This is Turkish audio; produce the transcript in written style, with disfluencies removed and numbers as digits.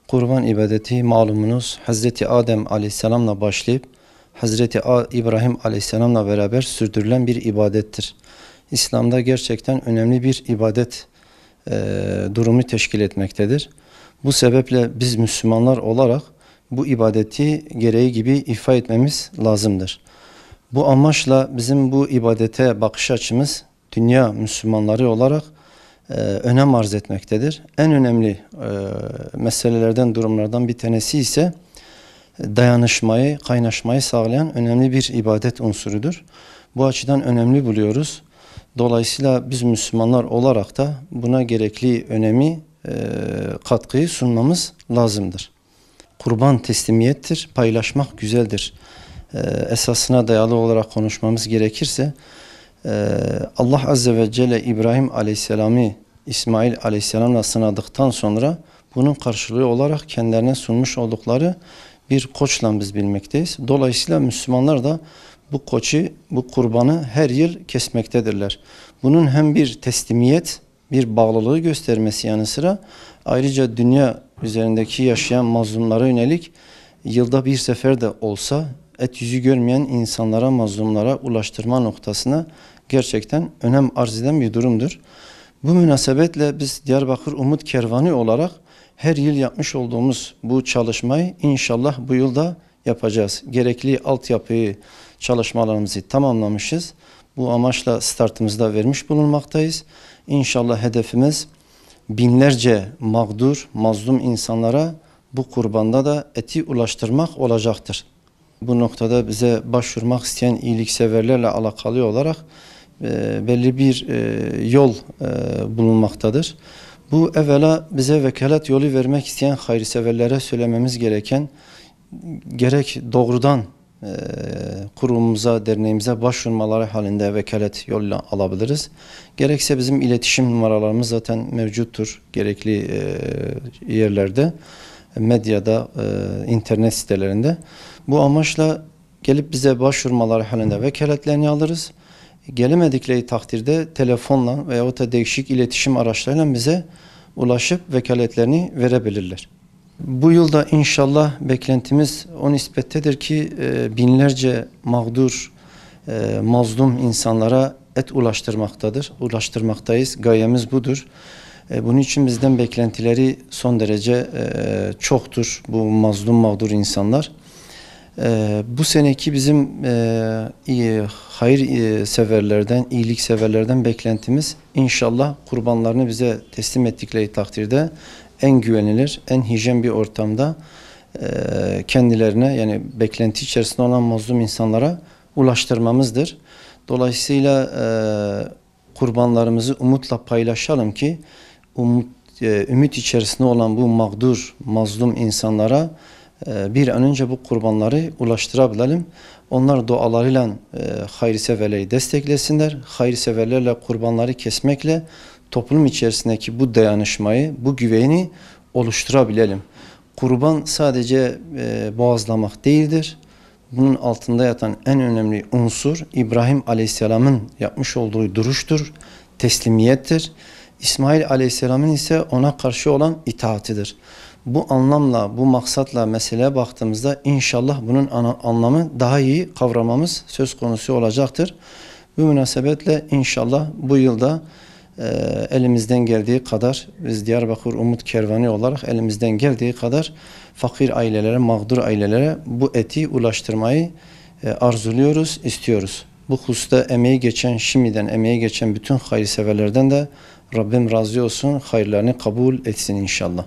Kurban ibadeti malumunuz Hazreti Adem Aleyhisselam'la başlayıp Hazreti İbrahim Aleyhisselam'la beraber sürdürülen bir ibadettir. İslam'da gerçekten önemli bir ibadet durumu teşkil etmektedir. Bu sebeple biz Müslümanlar olarak bu ibadeti gereği gibi ifa etmemiz lazımdır. Bu amaçla bizim bu ibadete bakış açımız dünya Müslümanları olarak önem arz etmektedir. En önemli meselelerden, durumlardan bir tanesi ise dayanışmayı, kaynaşmayı sağlayan önemli bir ibadet unsurudur. Bu açıdan önemli buluyoruz. Dolayısıyla biz Müslümanlar olarak da buna gerekli önemi, katkıyı sunmamız lazımdır. Kurban teslimiyettir, paylaşmak güzeldir. Esasına dayalı olarak konuşmamız gerekirse, Allah Azze ve Celle İbrahim Aleyhisselam'ı İsmail Aleyhisselam'la sınadıktan sonra bunun karşılığı olarak kendilerine sunmuş oldukları bir koçla biz bilmekteyiz. Dolayısıyla Müslümanlar da bu koçu, bu kurbanı her yıl kesmektedirler. Bunun hem bir teslimiyet, bir bağlılığı göstermesi yanı sıra ayrıca dünya üzerindeki yaşayan mazlumlara yönelik yılda bir sefer de olsa et yüzü görmeyen insanlara, mazlumlara ulaştırma noktasına gerçekten önem arz eden bir durumdur. Bu münasebetle biz Diyarbakır Umut Kervanı olarak her yıl yapmış olduğumuz bu çalışmayı inşallah bu yılda yapacağız. Gerekli altyapıyı, çalışmalarımızı tamamlamışız. Bu amaçla startımızda vermiş bulunmaktayız. İnşallah hedefimiz binlerce mağdur, mazlum insanlara bu kurbanda da eti ulaştırmak olacaktır. Bu noktada bize başvurmak isteyen iyilikseverlerle alakalı olarak belli bir yol bulunmaktadır. Bu evvela bize vekalet yolu vermek isteyen hayırseverlere söylememiz gereken, gerek doğrudan kurumumuza, derneğimize başvurmaları halinde vekalet yoluyla alabiliriz. Gerekse bizim iletişim numaralarımız zaten mevcuttur gerekli yerlerde, medyada, internet sitelerinde. Bu amaçla gelip bize başvurmaları halinde vekaletlerini alırız. Gelemedikleri takdirde telefonla veyahut da değişik iletişim araçlarıyla bize ulaşıp vekaletlerini verebilirler. Bu yılda inşallah beklentimiz o nispettedir ki binlerce mağdur, mazlum insanlara et ulaştırmaktayız. Gayemiz budur. Bunun için bizden beklentileri son derece çoktur bu mazlum mağdur insanlar. Bu seneki bizim hayır severlerden, iyilik severlerden beklentimiz inşallah kurbanlarını bize teslim ettikleri takdirde en güvenilir, en hijyen bir ortamda kendilerine, yani beklenti içerisinde olan mazlum insanlara ulaştırmamızdır. Dolayısıyla kurbanlarımızı umutla paylaşalım ki ümit içerisinde olan bu mağdur, mazlum insanlara bir an önce bu kurbanları ulaştırabilelim. Onlar dualarıyla hayırseverleri desteklesinler. Hayırseverlerle kurbanları kesmekle toplum içerisindeki bu dayanışmayı, bu güveni oluşturabilelim. Kurban sadece boğazlamak değildir. Bunun altında yatan en önemli unsur İbrahim Aleyhisselam'ın yapmış olduğu duruştur, teslimiyettir. İsmail Aleyhisselam'ın ise ona karşı olan itaatidir. Bu anlamla, bu maksatla meseleye baktığımızda inşallah bunun anlamı daha iyi kavramamız söz konusu olacaktır. Bu münasebetle inşallah bu yılda elimizden geldiği kadar, biz Diyarbakır Umut Kervanı olarak elimizden geldiği kadar fakir ailelere, mağdur ailelere bu eti ulaştırmayı arzuluyoruz, istiyoruz. Bu hususta emeği geçen, şimdiden emeği geçen bütün hayırseverlerden de Rabbim razı olsun, hayırlarını kabul etsin inşallah.